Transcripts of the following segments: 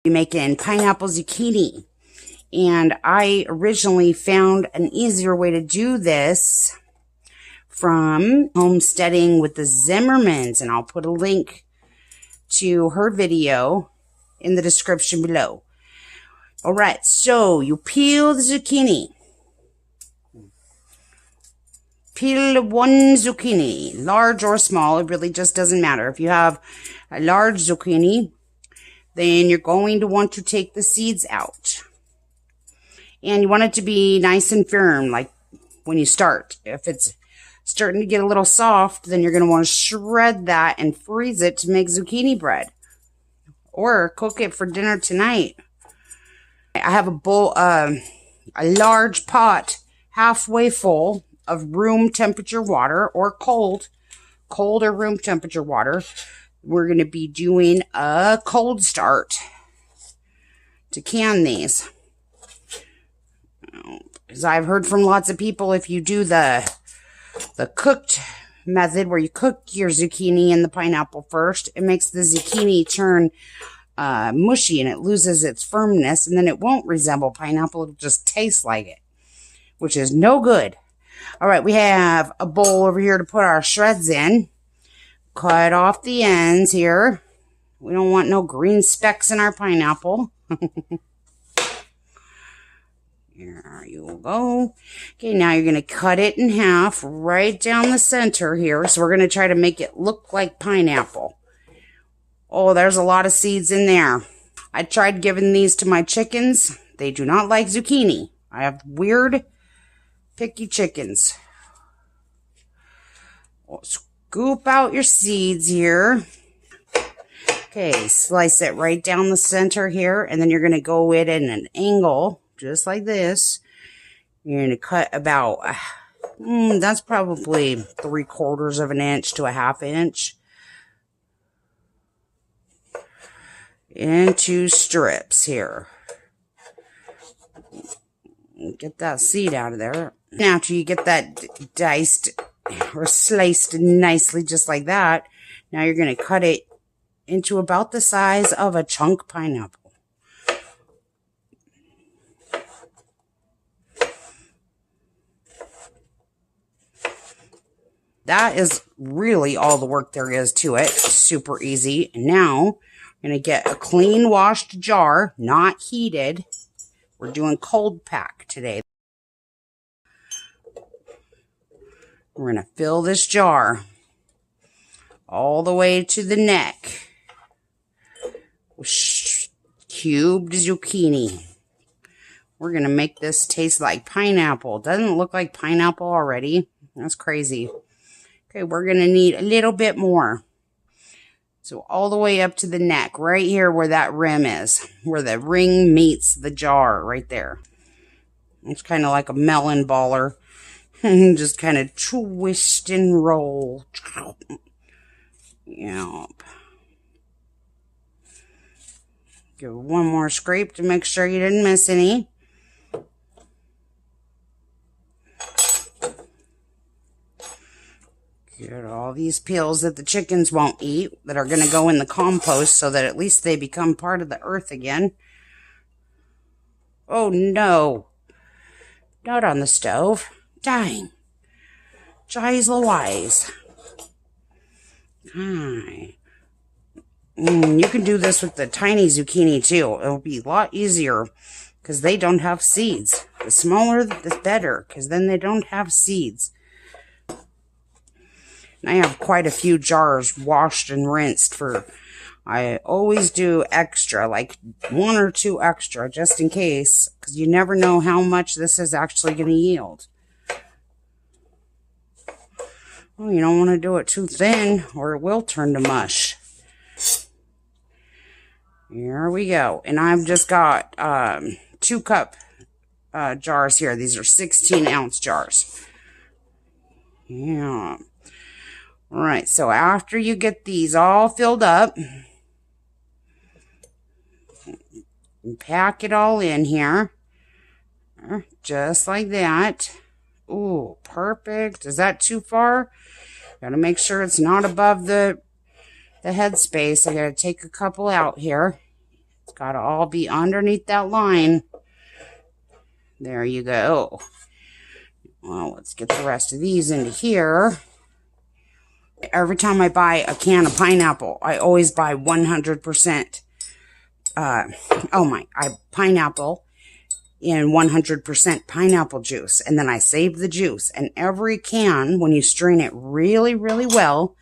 Making pineapple zucchini, and I originally found an easier way to do this from Homesteading with the Zimmermans, and I'll put a link to her video in the description below. Alright, so you peel the zucchini. Peel one zucchini, large or small, it really just doesn't matter. If you have a large zucchini, then you're going to want to take the seeds out. And you want it to be nice and firm, like when you start. If it's starting to get a little soft, then you're going to want to shred that and freeze it to make zucchini bread. Or cook it for dinner tonight. I have a bowl, a large pot, halfway full of room temperature water, or cold or room temperature water. We're going to be doing a cold start to can these. Because I've heard from lots of people, if you do the cooked method where you cook your zucchini and the pineapple first, it makes the zucchini turn mushy and it loses its firmness, and then it won't resemble pineapple. It'll just taste like it, which is no good. All right, we have a bowl over here to put our shreds in. Cut off the ends here. We don't want no green specks in our pineapple. Here you go. Okay, now you're going to cut it in half right down the center here. So we're going to try to make it look like pineapple. Oh, there's a lot of seeds in there. I tried giving these to my chickens. They do not like zucchini. I have weird, picky chickens. Oh, scoop out your seeds here. Okay, slice it right down the center here, and then you're going to go in at an angle, just like this. You're going to cut about, that's probably 3/4 of an inch to 1/2 inch. Into strips here. Get that seed out of there. Now, after you get that diced or sliced nicely, just like that, now you're going to cut it into about the size of a chunk pineapple. That is really all the work there is to it. Super easy. And now I'm going to get a clean washed jar, not heated. We're doing cold pack today. We're going to fill this jar all the way to the neck with cubed zucchini. We're going to make this taste like pineapple. Doesn't it look like pineapple already? That's crazy. Okay, we're going to need a little bit more. So all the way up to the neck, right here where that rim is, where the ring meets the jar, right there. It's kind of like a melon baller. Just kind of twist and roll. Yep. Give it one more scrape to make sure you didn't miss any. Get all these peels that the chickens won't eat, that are going to go in the compost so that at least they become part of the earth again. Oh no. Not on the stove. Dang. Jeez Louise. Hi. You can do this with the tiny zucchini too. It'll be a lot easier because they don't have seeds. The smaller, the better, because then they don't have seeds. And I have quite a few jars washed and rinsed for, I always do extra, like 1 or 2 extra, just in case, because you never know how much this is actually going to yield. Well, you don't want to do it too thin, or it will turn to mush. Here we go. And I've just got 2 cup jars here. These are 16-ounce jars. Yeah. All right, so after you get these all filled up, pack it all in here, just like that. Ooh, perfect. Is that too far? Gotta make sure it's not above the headspace. I gotta take a couple out here. It's gotta all be underneath that line. There you go. Well, let's get the rest of these into here. Every time I buy a can of pineapple, I always buy 100% pineapple in 100% pineapple juice. And then I save the juice. And every can, when you strain it really, really well,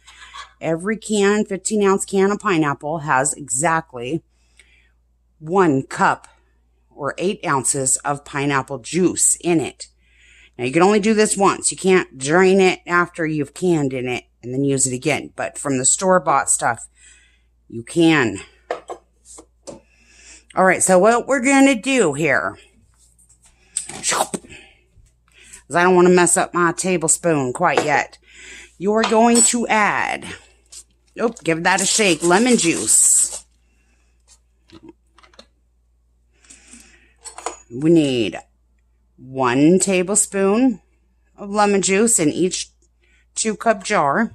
every can, 15-ounce can of pineapple has exactly 1 cup or 8 ounces of pineapple juice in it. Now, you can only do this once. You can't drain it after you've canned in it and then use it again. But from the store-bought stuff, you can. All right, so what we're going to do here, because I don't want to mess up my tablespoon quite yet, you're going to add, give that a shake, lemon juice. We need 1 tablespoon of lemon juice in each 2-cup jar.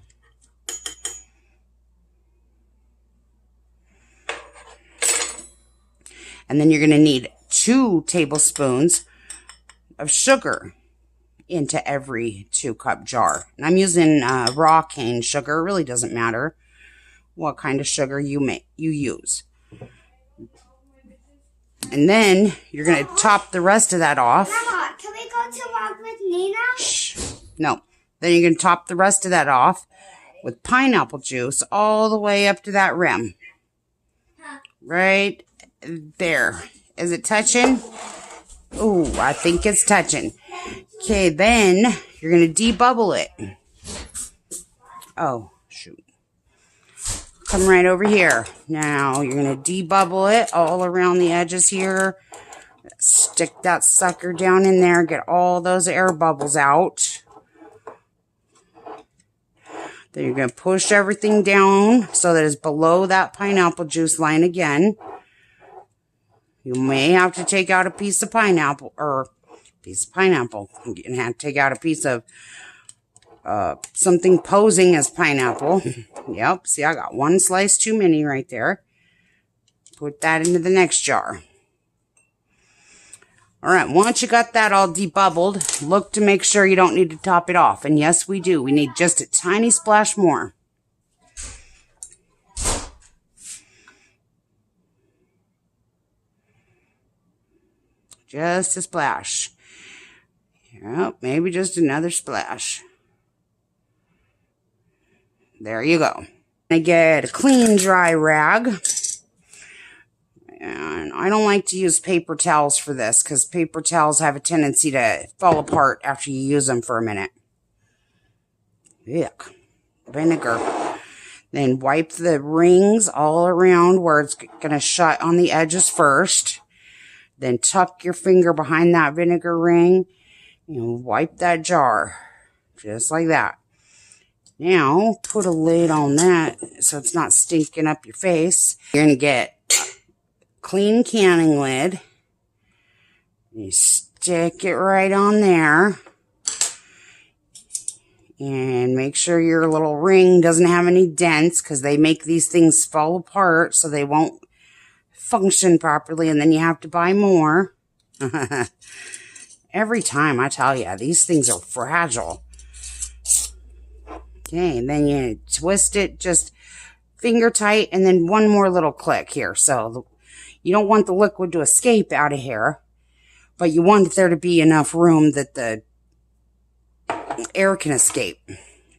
And then you're going to need 2 tablespoons of sugar into every 2-cup jar. And I'm using raw cane sugar. It really doesn't matter what kind of sugar you use. And then you're going to top the rest of that off. Grandma, can we go to walk with Nina? Shh. No. Then you're going to top the rest of that off with pineapple juice all the way up to that rim. Right there. Is it touching? Ooh, I think it's touching. Okay, then you're going to debubble it. Oh, shoot. Come right over here. Now, you're going to debubble it all around the edges here. Stick that sucker down in there. Get all those air bubbles out. Then you're going to push everything down so that it's below that pineapple juice line again. You may have to take out a piece of pineapple, You're going to have to take out a piece of something posing as pineapple. Yep, see, I got 1 slice too many right there. Put that into the next jar. All right, once you got that all debubbled, look to make sure you don't need to top it off. And yes, we do. We need just a tiny splash more. Just a splash. Yep, maybe just another splash. There you go. I get a clean, dry rag. And I don't like to use paper towels for this because paper towels have a tendency to fall apart after you use them for a minute. Yuck. Vinegar. Then wipe the rings all around where it's going to shut on the edges first. Then tuck your finger behind that vinegar ring and wipe that jar. Just like that. Now, put a lid on that so it's not stinking up your face. You're going to get clean canning lid. You stick it right on there. And make sure your little ring doesn't have any dents because they make these things fall apart so they won't function properly and then you have to buy more. Every time, I tell you, these things are fragile. Okay, and then you twist it just finger tight and then one more little click here. So you don't want the liquid to escape out of here, but you want there to be enough room that the air can escape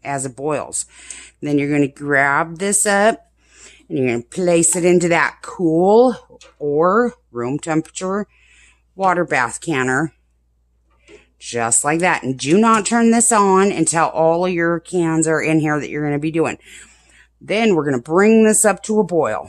as it boils. And then you're going to grab this up and you're going to place it into that cool or room temperature water bath canner. Just like that. And do not turn this on until all of your cans are in here that you're going to be doing. Then we're going to bring this up to a boil.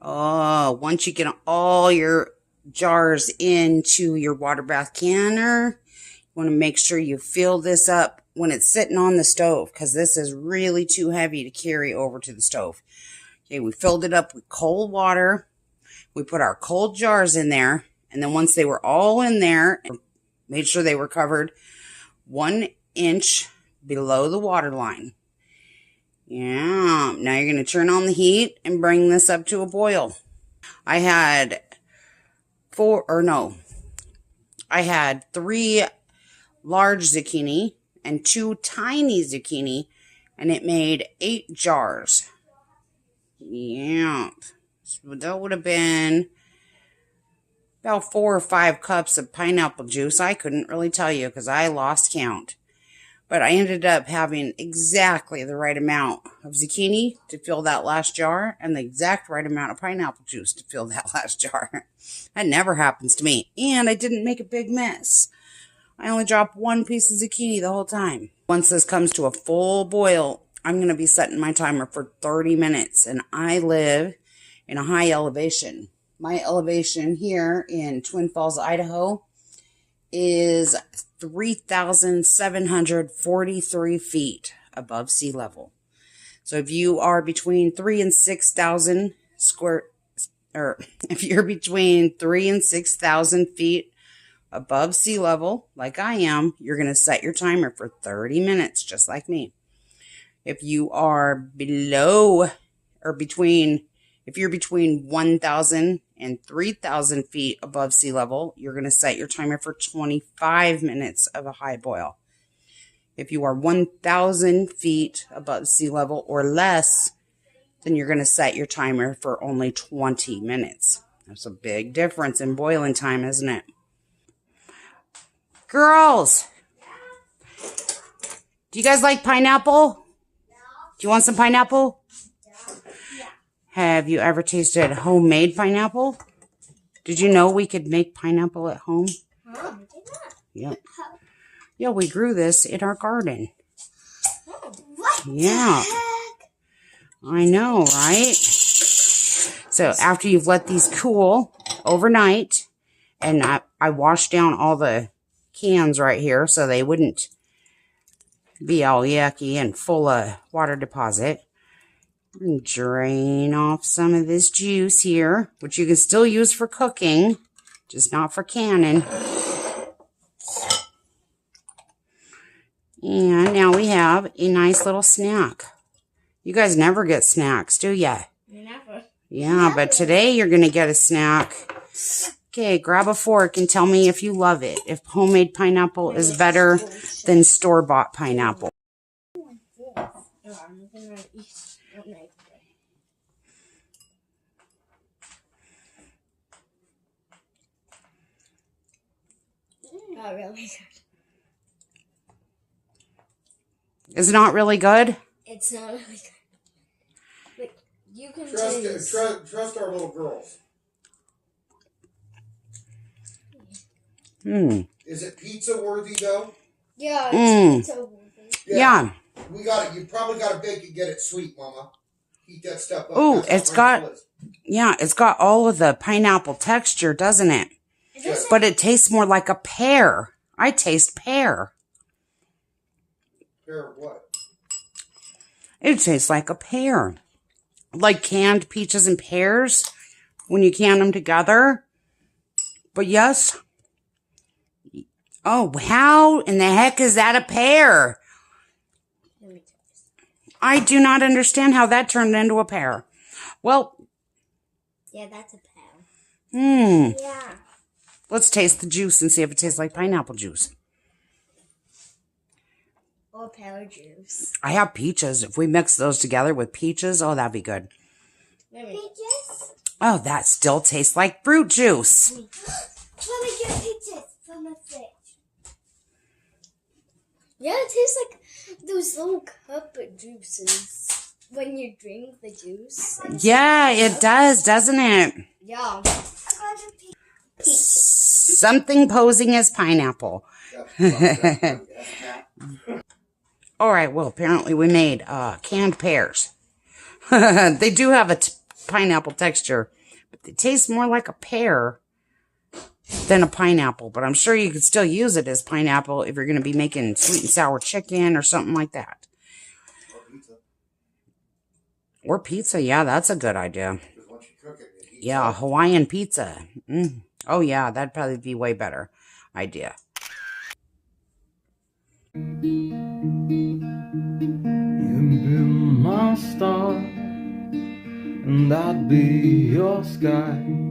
Oh, once you get all your jars into your water bath canner, you want to make sure you fill this up when it's sitting on the stove, because this is really too heavy to carry over to the stove. Okay, we filled it up with cold water. We put our cold jars in there, and then once they were all in there, made sure they were covered 1 inch below the water line. Yeah, now you're going to turn on the heat and bring this up to a boil. I had 3 large zucchini and 2 tiny zucchini, and it made 8 jars. Yeah, so that would have been about 4 or 5 cups of pineapple juice. I couldn't really tell you because I lost count. But I ended up having exactly the right amount of zucchini to fill that last jar and the exact right amount of pineapple juice to fill that last jar. That never happens to me. And I didn't make a big mess. I only dropped 1 piece of zucchini the whole time. Once this comes to a full boil, I'm going to be setting my timer for 30 minutes. And I live in a high elevation. My elevation here in Twin Falls, Idaho is 3,743 feet above sea level. So if you are between 3,000 and 6,000 if you're between 3,000 and 6,000 feet above sea level, like I am, you're going to set your timer for 30 minutes, just like me. If you are below or if you're between 1,000 and 3,000 feet above sea level, you're going to set your timer for 25 minutes of a high boil. If you are 1,000 feet above sea level or less, then you're going to set your timer for only 20 minutes. That's a big difference in boiling time, isn't it? Girls, do you guys like pineapple? Do you want some pineapple? Have you ever tasted homemade pineapple? Did you know we could make pineapple at home? Yep. Yeah, we grew this in our garden. What? Yeah. I know, right? So after you've let these cool overnight, and I washed down all the cans right here so they wouldn't be all yucky and full of water deposit. And drain off some of this juice here, which you can still use for cooking, just not for canning. And now we have a nice little snack. You guys never get snacks, do ya? Never. Yeah, but today you're going to get a snack. Okay, grab a fork and tell me if you love it. If homemade pineapple is better than store-bought pineapple. Not really good. Is it not really good? It's not really good. But you can trust our little girls. Is it pizza worthy though? Yeah, it's pizza worthy. Yeah. We got it. You probably got to bake and get it sweet, Mama. Heat that stuff up. Oh, it's got all of the pineapple texture, doesn't it? Yes. But it tastes more like a pear. I taste pear. Pear what? It tastes like a pear. Like canned peaches and pears when you can them together. But yes. Oh, how in the heck is that a pear? I do not understand how that turned into a pear. Well. Yeah, that's a pear. Yeah. Let's taste the juice and see if it tastes like pineapple juice. Or pear juice. I have peaches. If we mix those together with peaches, oh, that'd be good. Peaches? Oh, that still tastes like fruit juice. Let me get peaches from the fridge. Yeah, it tastes like those little cup of juices when you drink the juice. Yeah, it does, doesn't it? Yeah. Something posing as pineapple. All right, well, apparently we made canned pears. They do have a pineapple texture, but they taste more like a pear than a pineapple. But I'm sure you could still use it as pineapple if you're going to be making sweet and sour chicken or something like that. Or pizza. Yeah, that's a good idea. Once you cook it, yeah, Hawaiian pizza. Oh, yeah, that'd probably be way better idea. You've been my star, and I'd be your sky.